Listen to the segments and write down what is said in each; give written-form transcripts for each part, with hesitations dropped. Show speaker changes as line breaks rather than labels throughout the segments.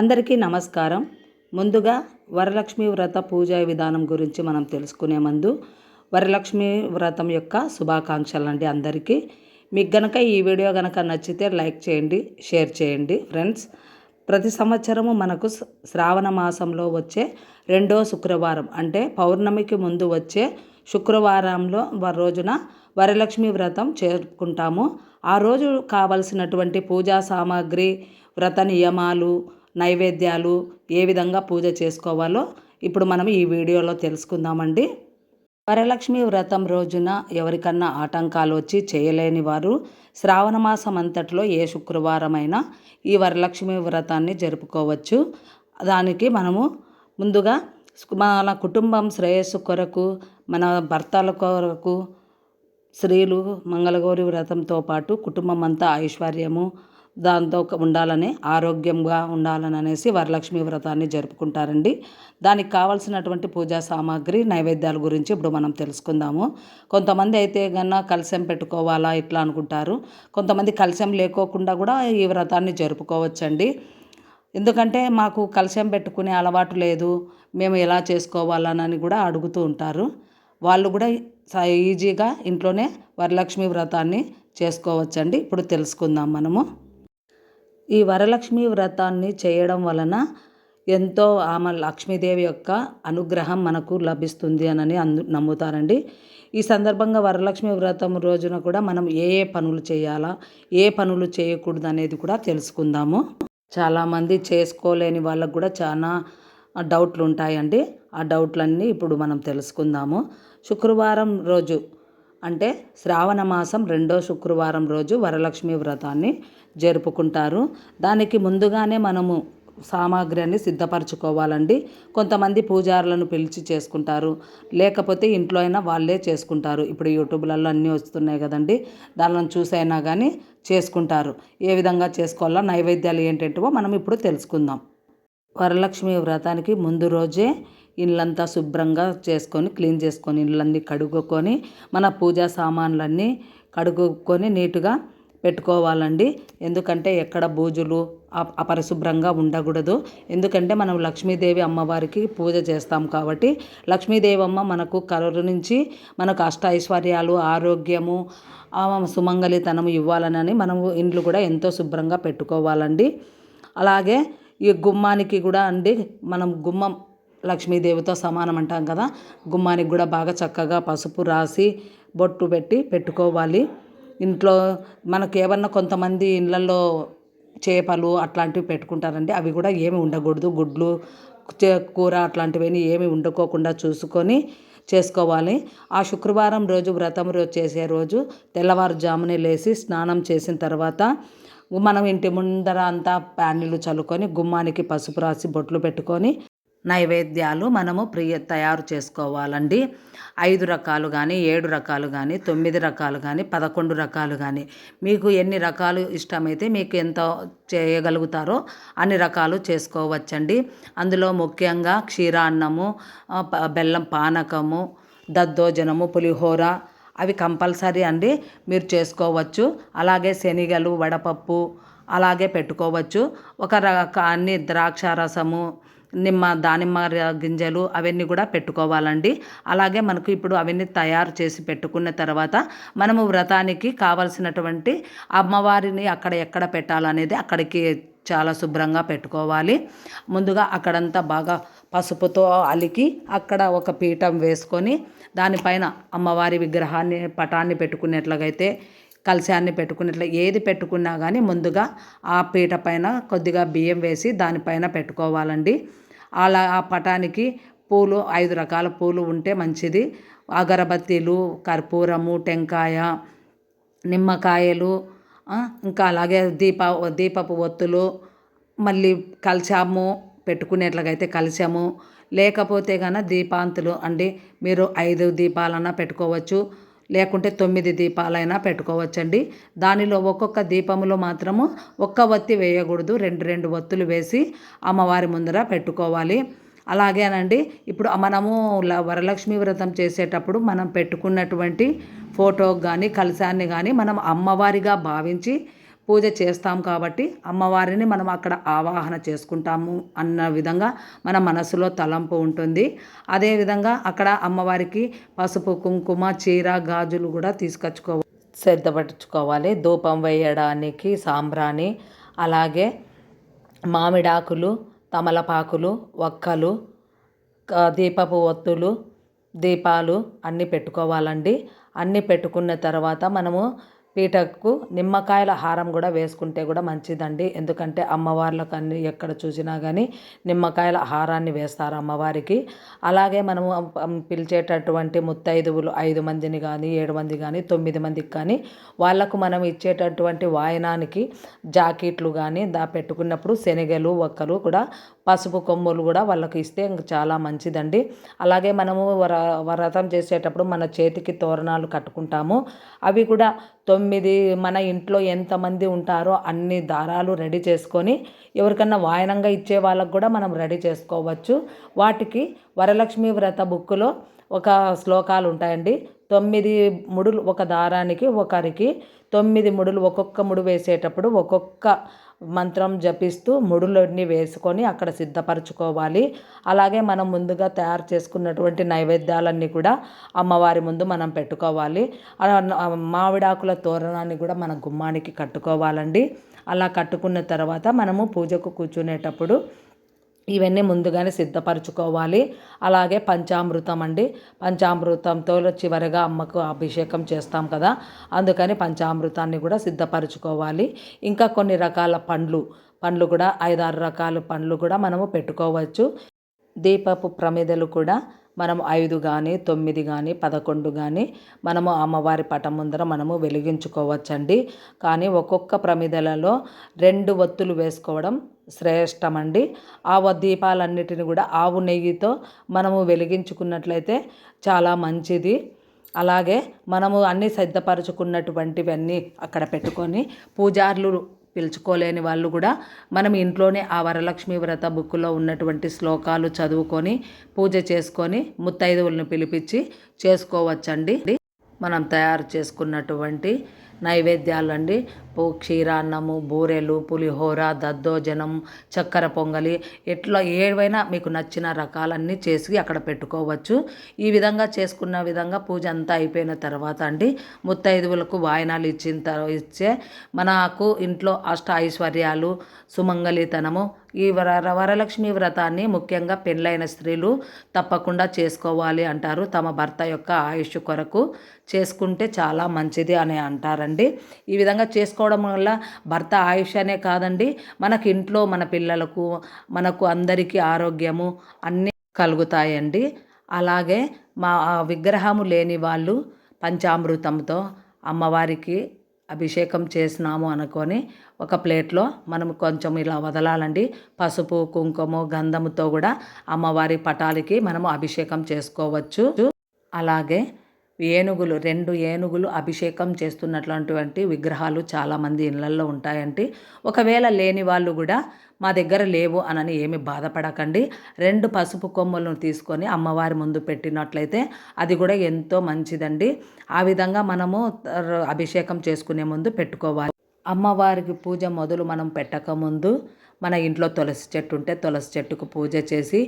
అందరికీ నమస్కారం. ముందుగా వరలక్ష్మి వ్రత పూజా విధానం గురించి మనం తెలుసుకునే ముందు వరలక్ష్మి వ్రతం యొక్క శుభాకాంక్షలండి అందరికీ. మీకు గనక ఈ వీడియో గనక నచ్చితే లైక్ చేయండి, షేర్ చేయండి ఫ్రెండ్స్. ప్రతి సంవత్సరము మనకు శ్రావణ మాసంలో వచ్చే రెండో శుక్రవారం అంటే పౌర్ణమికి ముందు వచ్చే శుక్రవారంలో రోజున వరలక్ష్మి వ్రతం చేసుకుంటాము. ఆ రోజు కావలసినటువంటి పూజా సామాగ్రి, వ్రత నియమాలు, నైవేద్యాలు ఏ విధంగా పూజ చేసుకోవాలో ఇప్పుడు మనం ఈ వీడియోలో తెలుసుకుందామండి. వరలక్ష్మి వ్రతం రోజున ఎవరికన్నా ఆటంకాలు వచ్చి చేయలేని వారు శ్రావణ మాసం అంతట్లో ఏ శుక్రవారమైనా ఈ వరలక్ష్మి వ్రతాన్ని జరుపుకోవచ్చు. దానికి మనము ముందుగా మన కుటుంబం శ్రేయస్సు కొరకు, మన భర్తల కొరకు స్త్రీలు మంగళగౌరి వ్రతంతో పాటు కుటుంబం అంతా ఐశ్వర్యము దాంతో ఉండాలని, ఆరోగ్యంగా ఉండాలని అనేసి వరలక్ష్మి వ్రతాన్ని జరుపుకుంటారండి. దానికి కావాల్సినటువంటి పూజా సామాగ్రి, నైవేద్యాల గురించి ఇప్పుడు మనం తెలుసుకుందాము. కొంతమంది అయితే కలశం పెట్టుకోవాలా ఇట్లా అనుకుంటారు. కొంతమంది కలశం లేకోకుండా కూడా ఈ వ్రతాన్ని జరుపుకోవచ్చండి. ఎందుకంటే మాకు కలశం పెట్టుకునే అలవాటు లేదు, మేము ఎలా చేసుకోవాలని కూడా అడుగుతూ ఉంటారు. వాళ్ళు కూడా ఈజీగా ఇంట్లోనే వరలక్ష్మి వ్రతాన్ని చేసుకోవచ్చండి. ఇప్పుడు తెలుసుకుందాం మనము. ఈ వరలక్ష్మి వ్రతాన్ని చేయడం వలన ఎంతో ఆమె లక్ష్మీదేవి యొక్క అనుగ్రహం మనకు లభిస్తుంది అని నమ్ముతారండి. ఈ సందర్భంగా వరలక్ష్మి వ్రతం రోజున కూడా మనం ఏ పనులు చేయాలా, ఏ పనులు చేయకూడదు అనేది కూడా తెలుసుకుందాము. చాలామంది చేసుకోలేని వాళ్ళకు కూడా చాలా డౌట్లు ఉంటాయండి. ఆ డౌట్లన్నీ ఇప్పుడు మనం తెలుసుకుందాము. శుక్రవారం రోజు అంటే శ్రావణ మాసం రెండో శుక్రవారం రోజు వరలక్ష్మి వ్రతాన్ని జరుపుకుంటారు. దానికి ముందుగానే మనము సామాగ్రిని సిద్ధపరచుకోవాలండి. కొంతమంది పూజారులను పిలిచి చేసుకుంటారు, లేకపోతే ఇంట్లో అయినా వాళ్ళే చేసుకుంటారు. ఇప్పుడు యూట్యూబ్లలో అన్నీ వస్తున్నాయి కదండి, దానిని చూసైనా కానీ చేసుకుంటారు. ఏ విధంగా చేసుకోవాలో, నైవేద్యాలు ఏంటంటో మనం ఇప్పుడు తెలుసుకుందాం. వరలక్ష్మి వ్రతానికి ముందు రోజే ఇళ్ళంతా శుభ్రంగా చేసుకొని, క్లీన్ చేసుకొని, ఇళ్ళన్నీ కడుక్కొని, మన పూజా సామాన్లన్నీ కడుక్కొని నీట్గా పెట్టుకోవాలండి. ఎందుకంటే ఎక్కడ బూజులు అపరిశుభ్రంగా ఉండకూడదు. ఎందుకంటే మనం లక్ష్మీదేవి అమ్మవారికి పూజ చేస్తాం కాబట్టి లక్ష్మీదేవి అమ్మ మనకు కరుణించి మనకు అష్ట ఐశ్వర్యాలు, ఆరోగ్యము, సుమంగళితనం ఇవ్వాలని మనము ఇండ్లు కూడా ఎంతో శుభ్రంగా పెట్టుకోవాలండి. అలాగే ఈ గుమ్మానికి కూడా అండి, మనం గుమ్మం లక్ష్మీదేవితో సమానం అంటాం కదా, గుమ్మానికి కూడా బాగా చక్కగా పసుపు రాసి బొట్టు పెట్టుకోవాలి. ఇంట్లో మనకు ఏమన్నా కొంతమంది ఇళ్ళల్లో చేపలు అట్లాంటివి పెట్టుకుంటారండి, అవి కూడా ఏమి ఉండకూడదు. గుడ్లు, కూర అట్లాంటివన్నీ ఏమి వండుకోకుండా చూసుకొని చేసుకోవాలి. ఆ శుక్రవారం రోజు వ్రతం రోజు చేసే రోజు తెల్లవారుజామునే లేచి స్నానం చేసిన తర్వాత మనం ఇంటి ముందర అంతా ప్యాన్లు చల్లుకొని గుమ్మానికి పసుపు రాసి బొట్లు పెట్టుకొని నైవేద్యాలు మనము తయారు చేసుకోవాలండి. 5 రకాలు కానీ, 7 రకాలు కానీ, 9 రకాలు కానీ, 11 రకాలు కానీ, మీకు ఎన్ని రకాలు ఇష్టమైతే మీకు ఎంత చేయగలుగుతారో అన్ని రకాలు చేసుకోవచ్చండి. అందులో ముఖ్యంగా క్షీరాన్నము, బెల్లం పానకము, దద్దోజనము, పులిహోర అవి కంపల్సరీ అండి, మీరు చేసుకోవచ్చు. అలాగే శనగలు, వడపప్పు అలాగే పెట్టుకోవచ్చు. అన్ని ద్రాక్ష రసము, దానిమ్మ గింజలు అవన్నీ కూడా పెట్టుకోవాలండి. అలాగే మనకు ఇప్పుడు అవన్నీ తయారు చేసి పెట్టుకున్న తర్వాత మనము వ్రతానికి కావలసినటువంటి అమ్మవారిని ఎక్కడ పెట్టాలనేది అక్కడికి చాలా శుభ్రంగా పెట్టుకోవాలి. ముందుగా అక్కడంతా బాగా పసుపుతో అలికి అక్కడ ఒక పీఠం వేసుకొని దానిపైన అమ్మవారి విగ్రహాన్ని, పటాన్ని పెట్టుకునేట్లయితే, కలశాన్ని పెట్టుకునేట్ల ఏది పెట్టుకున్నా కానీ ముందుగా ఆ పీట పైన కొద్దిగా బియ్యం వేసి దానిపైన పెట్టుకోవాలండి. అలా ఆ పటానికి పూలు 5 రకాల పూలు ఉంటే మంచిది. అగరబత్తీలు, కర్పూరము, టెంకాయ, నిమ్మకాయలు, ఇంకా అలాగే దీపపు ఒత్తులు, మళ్ళీ కలశము పెట్టుకునేట్లయితే కలశము, లేకపోతే కన్నా దీపాంతులు అండి, మీరు 5 దీపాలన్నా పెట్టుకోవచ్చు, లేకుంటే 9 దీపాలైనా పెట్టుకోవచ్చండి. దానిలో ఒక్కొక్క దీపములో మాత్రము ఒక్క ఒత్తి వేయకూడదు, 2 ఒత్తులు వేసి అమ్మవారి ముందర పెట్టుకోవాలి. అలాగేనండి, ఇప్పుడు మనము వరలక్ష్మి వ్రతం చేసేటప్పుడు మనం పెట్టుకున్నటువంటి ఫోటోకి కానీ, కలశాన్ని కానీ మనం అమ్మవారిగా భావించి పూజ చేస్తాం కాబట్టి అమ్మవారిని మనం అక్కడ ఆవాహన చేసుకుంటాము అన్న విధంగా మన మనసులో తలంపు ఉంటుంది. అదేవిధంగా అక్కడ అమ్మవారికి పసుపు, కుంకుమ, చీర, గాజులు కూడా సిద్ధపరచుకోవాలి. ధూపం వేయడానికి సాంబ్రాణి, అలాగే మామిడాకులు, తమలపాకులు, వక్కలు, దీపపు ఒత్తులు, దీపాలు అన్నీ పెట్టుకోవాలండి. అన్నీ పెట్టుకున్న తర్వాత మనము పీటకు నిమ్మకాయల హారం కూడా వేసుకుంటే కూడా మంచిదండి. ఎందుకంటే అమ్మవార్లకు అన్ని ఎక్కడ చూసినా కానీ నిమ్మకాయల హారాన్ని వేస్తారు అమ్మవారికి. అలాగే మనము పిలిచేటటువంటి ముత్తైదువులు 5 మందిని కానీ 7 మంది కానీ 9 మందికి కానీ వాళ్ళకు మనం ఇచ్చేటటువంటి వాయనానికి జాకెట్లు కానీ పెట్టుకున్నప్పుడు శనగలు, ఒక్కలు కూడా పసుపు కొమ్ములు కూడా వాళ్ళకి ఇస్తే చాలా మంచిదండి. అలాగే మనము వ్రతం చేసేటప్పుడు మన చేతికి తోరణాలు కట్టుకుంటాము. అవి కూడా 9 మన ఇంట్లో ఎంతమంది ఉంటారో అన్ని దారాలు రెడీ చేసుకొని ఎవరికన్నా వాయనంగా ఇచ్చే వాళ్ళకు కూడా మనం రెడీ చేసుకోవచ్చు. వాటికి వరలక్ష్మి వ్రత బుక్కులో ఒక శ్లోకాలు ఉంటాయండి. 9 ముడులు ఒక దారానికి ఒకరికి 9 ముడులు, ఒక్కొక్క ముడు వేసేటప్పుడు ఒక్కొక్క మంత్రం జపిస్తూ ముడులన్నీ వేసుకొని అక్కడ సిద్ధపరచుకోవాలి. అలాగే మనం ముందుగా తయారు చేసుకున్నటువంటి నైవేద్యాలన్నీ కూడా అమ్మవారి ముందు మనం పెట్టుకోవాలి. మామిడాకుల తోరణాన్ని కూడా మన గుమ్మానికి కట్టుకోవాలండి. అలా కట్టుకున్న తర్వాత మనము పూజకు కూర్చునేటప్పుడు ఇవన్నీ ముందుగానే సిద్ధపరచుకోవాలి. అలాగే పంచామృతం అండి, పంచామృతంతో చివరిగా అమ్మకు అభిషేకం చేస్తాం కదా, అందుకని పంచామృతాన్ని కూడా సిద్ధపరచుకోవాలి. ఇంకా కొన్ని రకాల పండ్లు కూడా 5-6 రకాల పండ్లు కూడా మనము పెట్టుకోవచ్చు. దీపపు ప్రమిదలు కూడా మనం 5 కానీ 9 కానీ 11 కానీ మనము అమ్మవారి పటం ముందర మనము వెలిగించుకోవచ్చండి. కానీ ఒక్కొక్క ప్రమిదలలో 2 ఒత్తులు వేసుకోవడం శ్రేష్టమండి. ఆ దీపాలన్నిటిని కూడా ఆవు నెయ్యితో మనము వెలిగించుకున్నట్లయితే చాలా మంచిది. అలాగే మనము అన్నీ సిద్ధపరచుకున్నటువంటివన్నీ అక్కడ పెట్టుకొని పూజారులు పిలుచుకోలేని వాళ్ళు కూడా మనం ఇంట్లోనే ఆ వరలక్ష్మి వ్రత బుక్కులో ఉన్నటువంటి శ్లోకాలు చదువుకొని పూజ చేసుకొని ముత్తైదువులను పిలిపించి చేసుకోవచ్చండి. మనం తయారు చేసుకున్నటువంటి నైవేద్యాలు అండి, క్షీరాన్నము, బూరెలు, పులిహోర, దద్దోజనం, చక్కెర పొంగలి, ఇట్లా ఏవైనా మీకు నచ్చిన రకాలన్నీ చేసి అక్కడ పెట్టుకోవచ్చు. ఈ విధంగా చేసుకున్న విధంగా పూజ అంతా అయిపోయిన తర్వాత అండి ముత్తైదువులకు వాయనాలు ఇచ్చే మనకు ఇంట్లో అష్ట ఐశ్వర్యాలు, సుమంగళితనము, ఈ వరలక్ష్మి వ్రతాన్ని ముఖ్యంగా పెళ్ళైన స్త్రీలు తప్పకుండా చేసుకోవాలి అంటారు. తమ భర్త యొక్క ఆయుష్ కొరకు చేసుకుంటే చాలా మంచిది అని అంటారండి. ఈ విధంగా చేసుకోవడం వల్ల భర్త ఆయుష్ అనే కాదండి, మనకి ఇంట్లో మన పిల్లలకు మనకు అందరికీ ఆరోగ్యము అన్నీ కలుగుతాయండి. అలాగే మా విగ్రహము లేని వాళ్ళు పంచామృతంతో అమ్మవారికి అభిషేకం చేసినాము అనుకొని ఒక ప్లేట్లో మనం కొంచెం ఇలా వదలాలండి. పసుపు, కుంకుమ, గంధముతో కూడా అమ్మవారి పటాలకి మనము అభిషేకం చేసుకోవచ్చు. అలాగే ఏనుగులు 2 ఏనుగులు అభిషేకం చేస్తున్నటువంటి విగ్రహాలు చాలామంది ఇళ్ళల్లో ఉంటాయండి. ఒకవేళ లేని వాళ్ళు కూడా మా దగ్గర లేవు అనని ఏమి బాధపడకండి. 2 పసుపు కొమ్ములను తీసుకొని అమ్మవారి ముందు పెట్టినట్లయితే అది కూడా ఎంతో మంచిదండి. ఆ విధంగా మనము అభిషేకం చేసుకునే ముందు పెట్టుకోవాలి. అమ్మవారికి పూజ మొదలు మనం పెట్టకముందు మన ఇంట్లో తులసి చెట్టు ఉంటే తులసి చెట్టుకు పూజ చేసి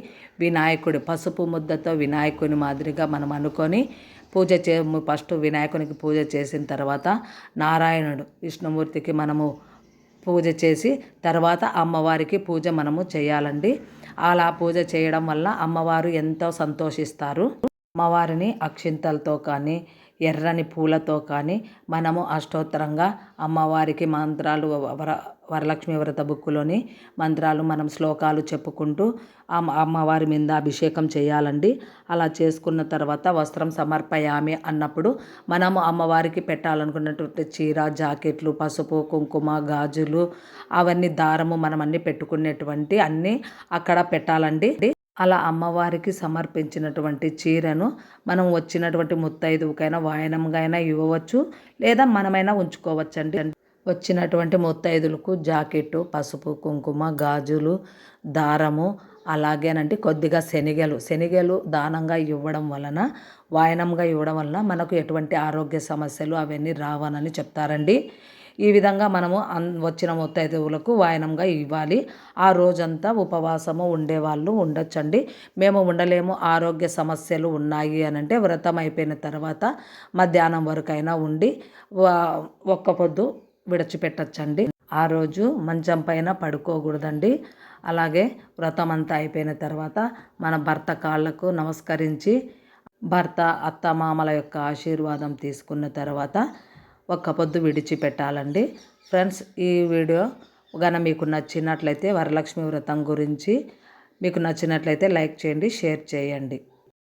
వినాయకుడి పసుపు ముద్దతో వినాయకుని మాదిరిగా మనం అనుకొని ఫస్ట్ వినాయకునికి పూజ చేసిన తర్వాత నారాయణుడు విష్ణుమూర్తికి మనము పూజ చేసి తర్వాత అమ్మవారికి పూజ మనము చేయాలండి. అలా పూజ చేయడం వల్ల అమ్మవారు ఎంతో సంతోషిస్తారు. అమ్మవారిని అక్షింతలతో కానీ ఎర్రని పూలతో కానీ మనము అష్టోత్తరంగా అమ్మవారికి మంత్రాలు వరలక్ష్మి వ్రత బుక్కులోని మంత్రాలు మనం శ్లోకాలు చెప్పుకుంటూ అమ్మవారి మీద అభిషేకం చేయాలండి. అలా చేసుకున్న తర్వాత వస్త్రం సమర్పయామి అన్నప్పుడు మనము అమ్మవారికి పెట్టాలనుకున్నటువంటి చీర, జాకెట్లు, పసుపు, కుంకుమ, గాజులు, అవన్నీ దారము మనం అన్నీ పెట్టుకునేటువంటి అన్నీ అక్కడ పెట్టాలండి. అలా అమ్మవారికి సమర్పించినటువంటి చీరను మనం వచ్చినటువంటి ముత్తైదువుకైనా వాయనంగా అయినా ఇవ్వవచ్చు, లేదా మనమైనా ఉంచుకోవచ్చండి. వచ్చినటువంటి ముత్తైదులకు జాకెట్టు, పసుపు, కుంకుమ, గాజులు, దారము, అలాగేనండి కొద్దిగా శనగలు దానంగా ఇవ్వడం వలన, వాయనంగా ఇవ్వడం వలన మనకు ఎటువంటి ఆరోగ్య సమస్యలు అవన్నీ రావనని చెప్తారండి. ఈ విధంగా మనము వచ్చిన ముత్తైదువులకు వాయనంగా ఇవ్వాలి. ఆ రోజంతా ఉపవాసము ఉండేవాళ్ళు ఉండొచ్చండి. మేము ఉండలేము, ఆరోగ్య సమస్యలు ఉన్నాయి అని అంటే వ్రతం అయిపోయిన తర్వాత మధ్యాహ్నం వరకైనా ఉండి ఒక్క పొద్దు విడిచిపెట్టచ్చండి. ఆ రోజు మంచం పైన పడుకోకూడదండి. అలాగే వ్రతం అంతా అయిపోయిన తర్వాత మన భర్త కాళ్ళకు నమస్కరించి భర్త అత్తమామల యొక్క ఆశీర్వాదం తీసుకున్న తర్వాత ఒక్క పొద్దు విడిచిపెట్టాలండి. ఫ్రెండ్స్, ఈ వీడియో మీకు నచ్చినట్లయితే వరలక్ష్మి వ్రతం గురించి మీకు నచ్చినట్లయితే లైక్ చేయండి, షేర్ చేయండి.